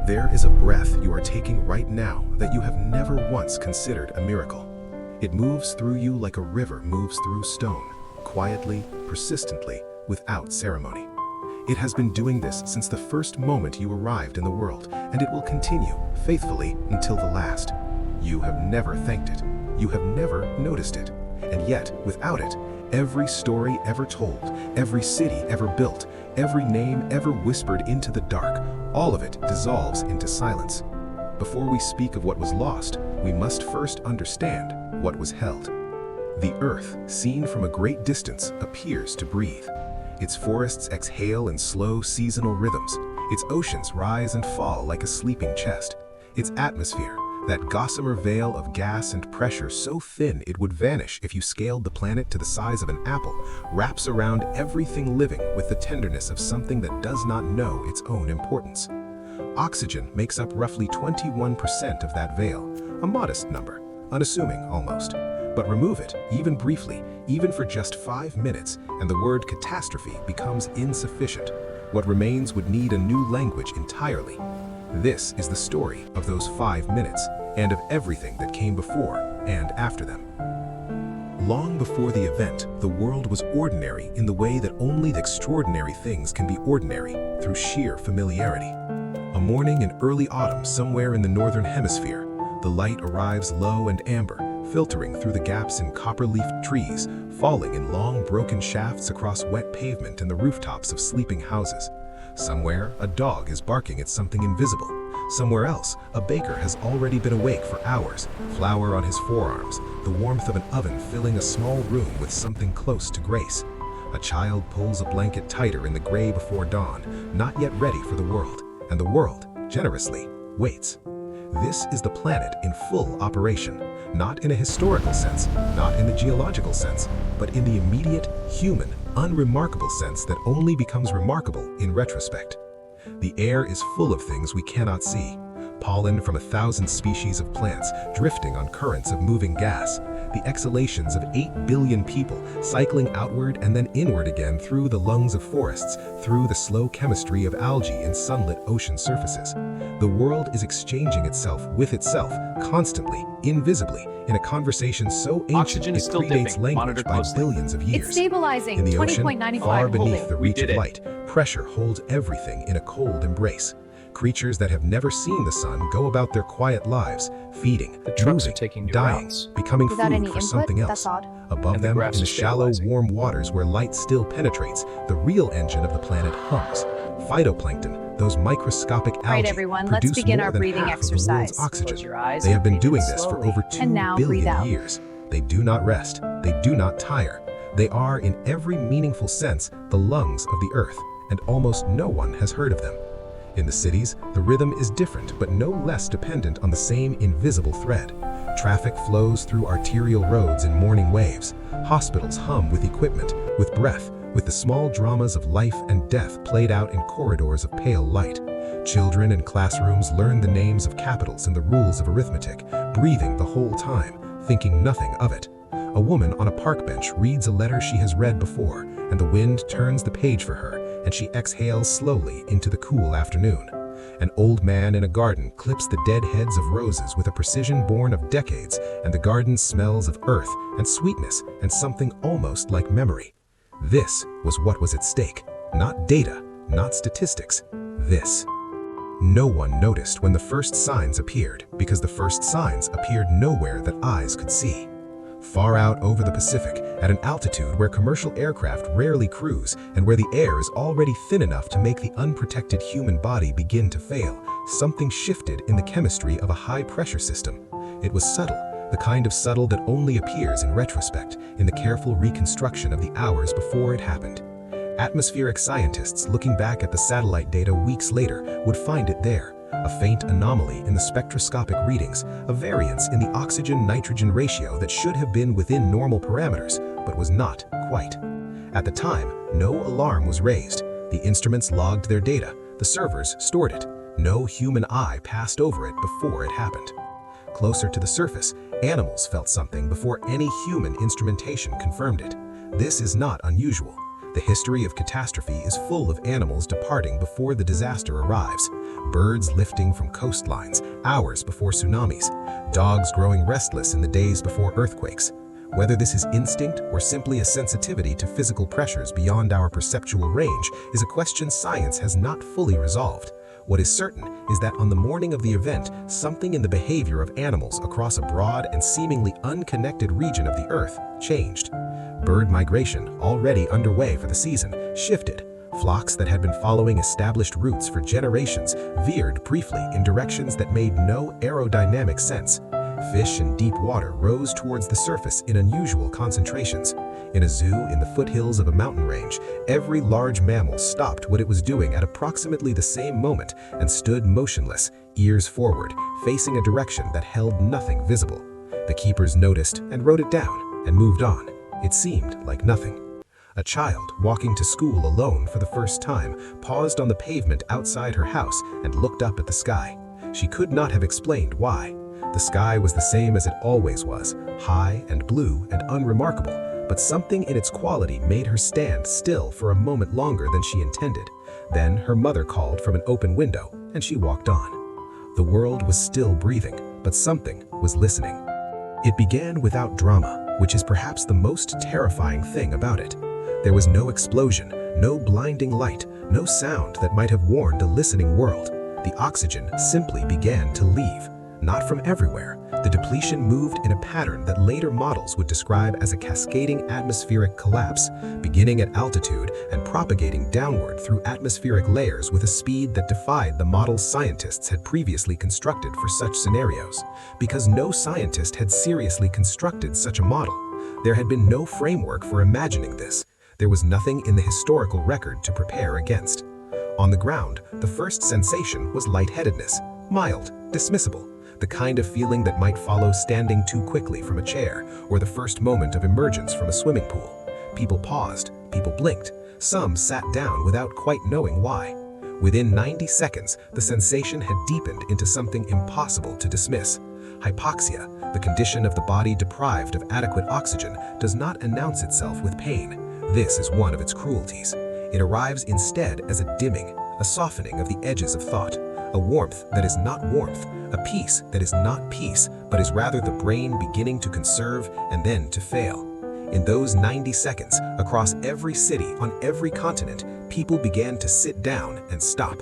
There is a breath you are taking right now that you have never once considered a miracle. It moves through you like a river moves through stone, quietly, persistently, without ceremony. It has been doing this since the first moment you arrived in the world, and it will continue faithfully until the last. You have never thanked it. You have never noticed it. And yet, without it, every story ever told, every city ever built, every name ever whispered into the dark, all of it dissolves into silence. Before we speak of what was lost, we must first understand what was held. The earth, seen from a great distance, appears to breathe. Its forests exhale in slow seasonal rhythms. Its oceans rise and fall like a sleeping chest. Its atmosphere, that gossamer veil of gas and pressure so thin it would vanish if you scaled the planet to the size of an apple, wraps around everything living with the tenderness of something that does not know its own importance. Oxygen makes up roughly 21% of that veil, a modest number, unassuming almost. But remove it, even briefly, even for just 5 minutes, and the word catastrophe becomes insufficient. What remains would need a new language entirely. This is the story of those 5 minutes, and of everything that came before and after them. Long before the event, the world was ordinary in the way that only the extraordinary things can be ordinary, through sheer familiarity. A morning in early autumn somewhere in the northern hemisphere, the light arrives low and amber, filtering through the gaps in copper-leafed trees, falling in long broken shafts across wet pavement and the rooftops of sleeping houses. Somewhere, a dog is barking at something invisible. Somewhere else, a baker has already been awake for hours, flour on his forearms, the warmth of an oven filling a small room with something close to grace. A child pulls a blanket tighter in the gray before dawn, not yet ready for the world, and the world, generously, waits. This is the planet in full operation, not in a historical sense, not in the geological sense, but in the immediate, human, unremarkable sense that only becomes remarkable in retrospect. The air is full of things we cannot see. Pollen from 1,000 species of plants drifting on currents of moving gas, the exhalations of 8 billion people cycling outward and then inward again through the lungs of forests, through the slow chemistry of algae in sunlit ocean surfaces. The world is exchanging itself with itself, constantly, invisibly, in a conversation so ancient it predates language by billions of years. It's stabilizing. In the ocean, 20.95 far beneath holding. the reach of light, pressure holds everything in a cold embrace. Creatures that have never seen the sun go about their quiet lives, feeding, moving, dying, becoming Without food any for input, something else. that's odd. Above them, in the shallow, warm waters where light still penetrates, the real engine of the planet hums. Phytoplankton, those microscopic algae, everyone, let's produce begin more our than breathing half of the exercise. world's oxygen. Close your eyes They have been and breathe doing in this for slowly. over 2 And now, breathe billion out. years. They do not rest. They do not tire. They are, in every meaningful sense, the lungs of the earth, and almost no one has heard of them. In the cities, the rhythm is different but no less dependent on the same invisible thread. Traffic flows through arterial roads in morning waves. Hospitals hum with equipment, with breath, with the small dramas of life and death played out in corridors of pale light. Children in classrooms learn the names of capitals and the rules of arithmetic, breathing the whole time, thinking nothing of it. A woman on a park bench reads a letter she has read before, and the wind turns the page for her, and she exhales slowly into the cool afternoon. An old man in a garden clips the dead heads of roses with a precision born of decades, and the garden smells of earth and sweetness and something almost like memory. This was what was at stake, not data, not statistics. This. No one noticed when the first signs appeared, because the first signs appeared nowhere that eyes could see. Far out over the Pacific, at an altitude where commercial aircraft rarely cruise and where the air is already thin enough to make the unprotected human body begin to fail, something shifted in the chemistry of a high-pressure system. It was subtle, the kind of subtle that only appears in retrospect, in the careful reconstruction of the hours before it happened. Atmospheric scientists looking back at the satellite data weeks later would find it there. A faint anomaly in the spectroscopic readings, a variance in the oxygen-nitrogen ratio that should have been within normal parameters, but was not quite. At the time, no alarm was raised. The instruments logged their data, the servers stored it. No human eye passed over it before it happened. Closer to the surface, animals felt something before any human instrumentation confirmed it. This is not unusual. The history of catastrophe is full of animals departing before the disaster arrives, birds lifting from coastlines hours before tsunamis, dogs growing restless in the days before earthquakes. Whether this is instinct or simply a sensitivity to physical pressures beyond our perceptual range is a question science has not fully resolved. What is certain is that on the morning of the event, something in the behavior of animals across a broad and seemingly unconnected region of the Earth changed. Bird migration, already underway for the season, shifted. Flocks that had been following established routes for generations veered briefly in directions that made no aerodynamic sense. Fish in deep water rose towards the surface in unusual concentrations. In a zoo in the foothills of a mountain range, every large mammal stopped what it was doing at approximately the same moment and stood motionless, ears forward, facing a direction that held nothing visible. The keepers noticed and wrote it down and moved on. It seemed like nothing. A child walking to school alone for the first time paused on the pavement outside her house and looked up at the sky. She could not have explained why. The sky was the same as it always was, high and blue and unremarkable, but something in its quality made her stand still for a moment longer than she intended. Then her mother called from an open window, and she walked on. The world was still breathing, but something was listening. It began without drama, which is perhaps the most terrifying thing about it. There was no explosion, no blinding light, no sound that might have warned a listening world. The oxygen simply began to leave. Not from everywhere. The depletion moved in a pattern that later models would describe as a cascading atmospheric collapse, beginning at altitude and propagating downward through atmospheric layers with a speed that defied the models scientists had previously constructed for such scenarios. Because no scientist had seriously constructed such a model, there had been no framework for imagining this. There was nothing in the historical record to prepare against. On the ground, the first sensation was lightheadedness, mild, dismissible. The kind of feeling that might follow standing too quickly from a chair or the first moment of emergence from a swimming pool. People paused, people blinked, some sat down without quite knowing why. Within 90 seconds, the sensation had deepened into something impossible to dismiss. Hypoxia, the condition of the body deprived of adequate oxygen, does not announce itself with pain. This is one of its cruelties. It arrives instead as a dimming, a softening of the edges of thought, a warmth that is not warmth, a peace that is not peace, but is rather the brain beginning to conserve and then to fail. In those 90 seconds, across every city on every continent, people began to sit down and stop.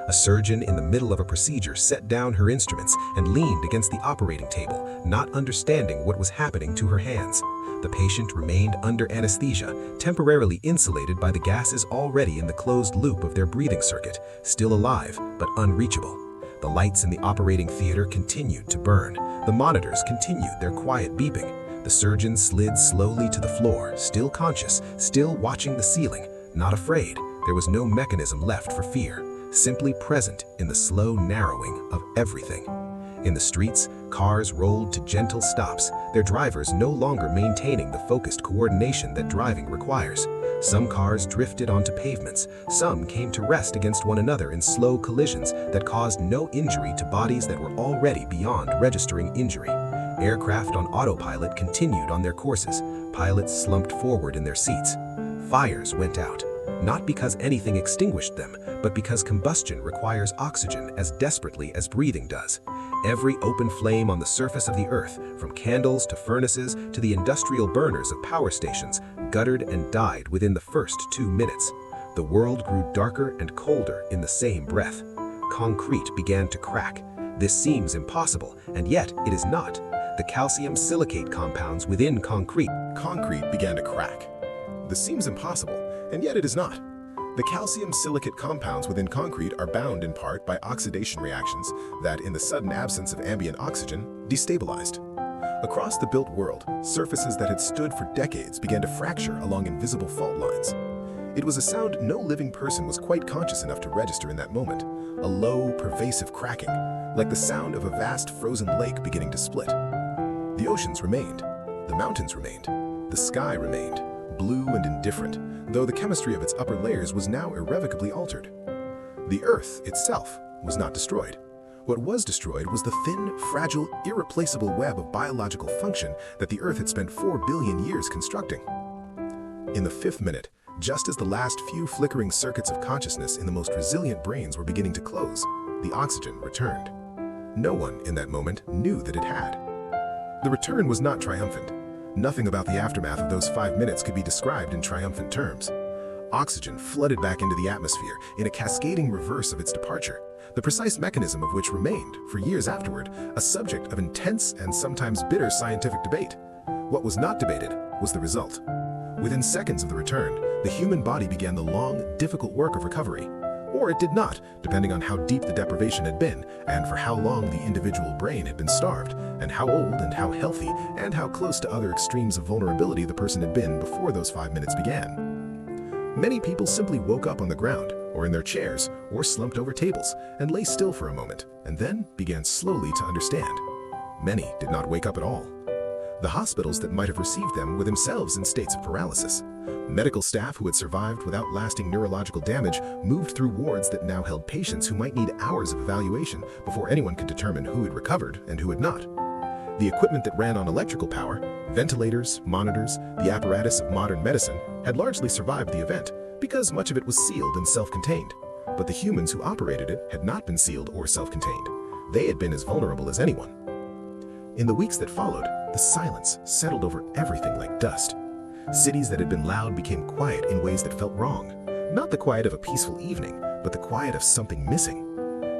A surgeon in the middle of a procedure set down her instruments and leaned against the operating table, not understanding what was happening to her hands. The patient remained under anesthesia, temporarily insulated by the gases already in the closed loop of their breathing circuit, still alive but unreachable. The lights in the operating theater continued to burn. The monitors continued their quiet beeping. The surgeon slid slowly to the floor, still conscious, still watching the ceiling, not afraid. There was no mechanism left for fear, simply present in the slow narrowing of everything. In the streets, cars rolled to gentle stops, their drivers no longer maintaining the focused coordination that driving requires. Some cars drifted onto pavements, some came to rest against one another in slow collisions that caused no injury to bodies that were already beyond registering injury. Aircraft on autopilot continued on their courses, pilots slumped forward in their seats. Fires went out, not because anything extinguished them, but because combustion requires oxygen as desperately as breathing does. Every open flame on the surface of the earth, from candles to furnaces to the industrial burners of power stations, guttered and died within the first 2 minutes. The world grew darker and colder in the same breath. Concrete began to crack. This seems impossible, and yet it is not. The calcium silicate compounds within concrete began to crack. This seems impossible, and yet it is not. The calcium silicate compounds within concrete are bound in part by oxidation reactions that, in the sudden absence of ambient oxygen, destabilized. Across the built world, surfaces that had stood for decades began to fracture along invisible fault lines. It was a sound no living person was quite conscious enough to register in that moment, a low, pervasive cracking, like the sound of a vast frozen lake beginning to split. The oceans remained, the mountains remained, the sky remained, blue and indifferent, though the chemistry of its upper layers was now irrevocably altered. The Earth itself was not destroyed. What was destroyed was the thin, fragile, irreplaceable web of biological function that the Earth had spent 4 billion years constructing. In the 5th minute, Just as the last few flickering circuits of consciousness in the most resilient brains were beginning to close, the oxygen returned. No one in that moment knew that it had. The return was not triumphant. Nothing about the aftermath of those 5 minutes could be described in triumphant terms. Oxygen flooded back into the atmosphere in a cascading reverse of its departure, the precise mechanism of which remained, for years afterward, a subject of intense and sometimes bitter scientific debate. What was not debated was the result. Within seconds of the return, the human body began the long, difficult work of recovery. Or it did not, depending on how deep the deprivation had been, and for how long the individual brain had been starved, and how old and how healthy, and how close to other extremes of vulnerability the person had been before those 5 minutes began. Many people simply woke up on the ground, or in their chairs, or slumped over tables, and lay still for a moment, and then began slowly to understand. Many did not wake up at all. The hospitals that might have received them were themselves in states of paralysis. Medical staff who had survived without lasting neurological damage moved through wards that now held patients who might need hours of evaluation before anyone could determine who had recovered and who had not. The equipment that ran on electrical power, ventilators, monitors, the apparatus of modern medicine, had largely survived the event because much of it was sealed and self-contained. But the humans who operated it had not been sealed or self-contained. They had been as vulnerable as anyone. In the weeks that followed, the silence settled over everything like dust. Cities that had been loud became quiet in ways that felt wrong. Not the quiet of a peaceful evening, but the quiet of something missing.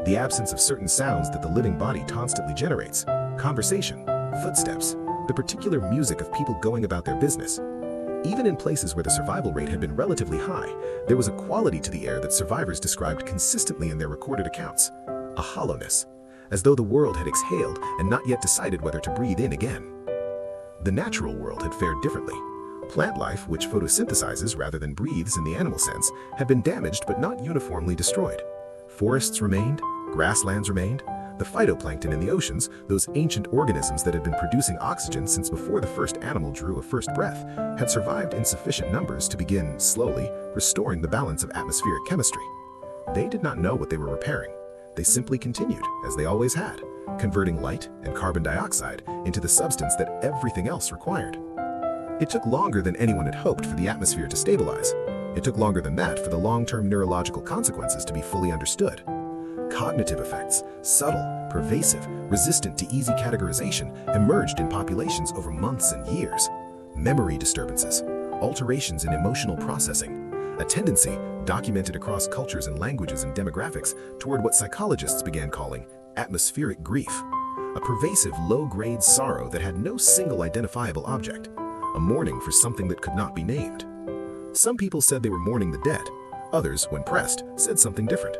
The absence of certain sounds that the living body constantly generates. Conversation, footsteps, the particular music of people going about their business. Even in places where the survival rate had been relatively high, there was a quality to the air that survivors described consistently in their recorded accounts. A hollowness, as though the world had exhaled and not yet decided whether to breathe in again. The natural world had fared differently. Plant life, which photosynthesizes rather than breathes in the animal sense, had been damaged but not uniformly destroyed. Forests remained, grasslands remained. The phytoplankton in the oceans, those ancient organisms that had been producing oxygen since before the first animal drew a first breath, had survived in sufficient numbers to begin, slowly, restoring the balance of atmospheric chemistry. They did not know what they were repairing. They simply continued, as they always had, converting light and carbon dioxide into the substance that everything else required. It took longer than anyone had hoped for the atmosphere to stabilize. It took longer than that for the long-term neurological consequences to be fully understood. Cognitive effects, subtle, pervasive, resistant to easy categorization, emerged in populations over months and years. Memory disturbances, alterations in emotional processing, a tendency, documented across cultures and languages and demographics, toward what psychologists began calling atmospheric grief. A pervasive low-grade sorrow that had no single identifiable object. A mourning for something that could not be named. Some people said they were mourning the dead. Others, when pressed, said something different.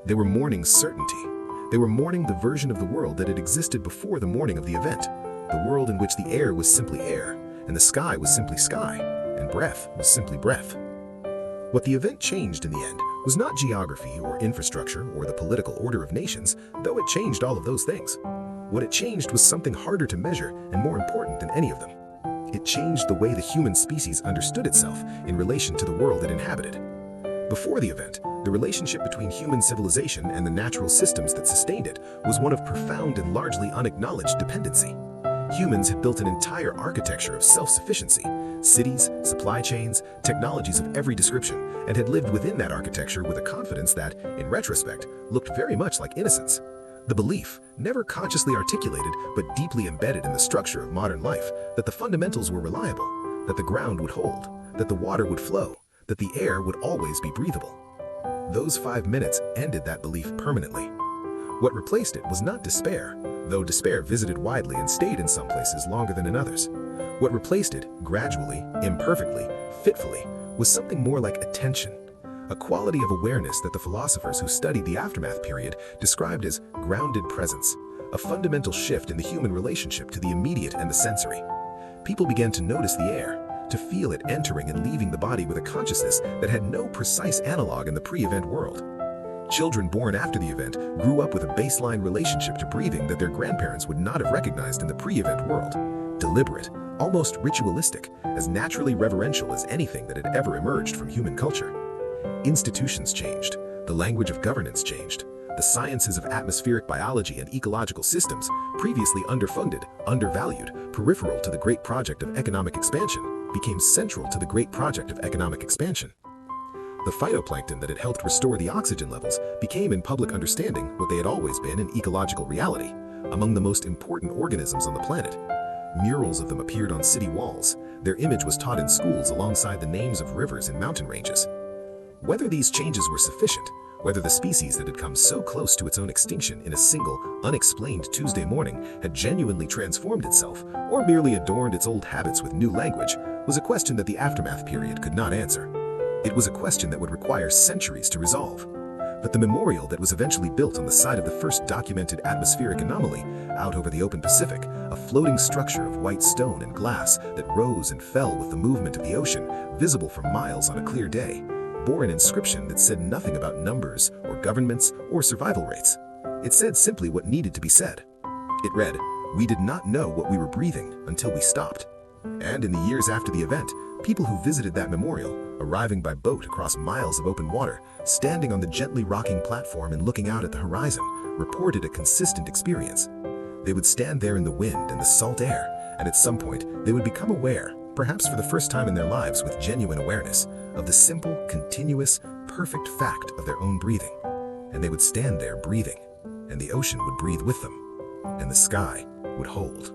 They were mourning certainty. They were mourning the version of the world that had existed before the morning of the event. The world in which the air was simply air, and the sky was simply sky, and breath was simply breath. What the event changed in the end was not geography or infrastructure or the political order of nations, though it changed all of those things. What it changed was something harder to measure and more important than any of them. It changed the way the human species understood itself in relation to the world it inhabited. Before the event, the relationship between human civilization and the natural systems that sustained it was one of profound and largely unacknowledged dependency. Humans had built an entire architecture of self-sufficiency, cities, supply chains, technologies of every description, and had lived within that architecture with a confidence that, in retrospect, looked very much like innocence. The belief, never consciously articulated but deeply embedded in the structure of modern life, that the fundamentals were reliable, that the ground would hold, that the water would flow, that the air would always be breathable. Those 5 minutes ended that belief permanently. What replaced it was not despair, though despair visited widely and stayed in some places longer than in others. What replaced it, gradually, imperfectly, fitfully, was something more like attention. A quality of awareness that the philosophers who studied the aftermath period described as grounded presence, a fundamental shift in the human relationship to the immediate and the sensory. People began to notice the air, to feel it entering and leaving the body with a consciousness that had no precise analog in the pre-event world. Children born after the event grew up with a baseline relationship to breathing that their grandparents would not have recognized in the pre-event world. Deliberate, almost ritualistic, as naturally reverential as anything that had ever emerged from human culture. Institutions changed, the language of governance changed. The sciences of atmospheric biology and ecological systems, previously underfunded, undervalued, peripheral to the great project of economic expansion, became central to the great project of economic expansion. The phytoplankton that had helped restore the oxygen levels became in public understanding what they had always been in ecological reality, among the most important organisms on the planet. Murals of them appeared on city walls. Their image was taught in schools alongside the names of rivers and mountain ranges. Whether these changes were sufficient, whether the species that had come so close to its own extinction in a single, unexplained Tuesday morning had genuinely transformed itself, or merely adorned its old habits with new language, was a question that the aftermath period could not answer. It was a question that would require centuries to resolve. But the memorial that was eventually built on the site of the first documented atmospheric anomaly, out over the open Pacific, a floating structure of white stone and glass that rose and fell with the movement of the ocean, visible for miles on a clear day, bore an inscription that said nothing about numbers or governments or survival rates. It said simply what needed to be said. It read, "We did not know what we were breathing until we stopped." And in the years after the event, people who visited that memorial, arriving by boat across miles of open water, standing on the gently rocking platform and looking out at the horizon, reported a consistent experience. They would stand there in the wind and the salt air, and at some point they would become aware, perhaps for the first time in their lives with genuine awareness, of the simple, continuous, perfect fact of their own breathing. And they would stand there breathing, and the ocean would breathe with them, and the sky would hold.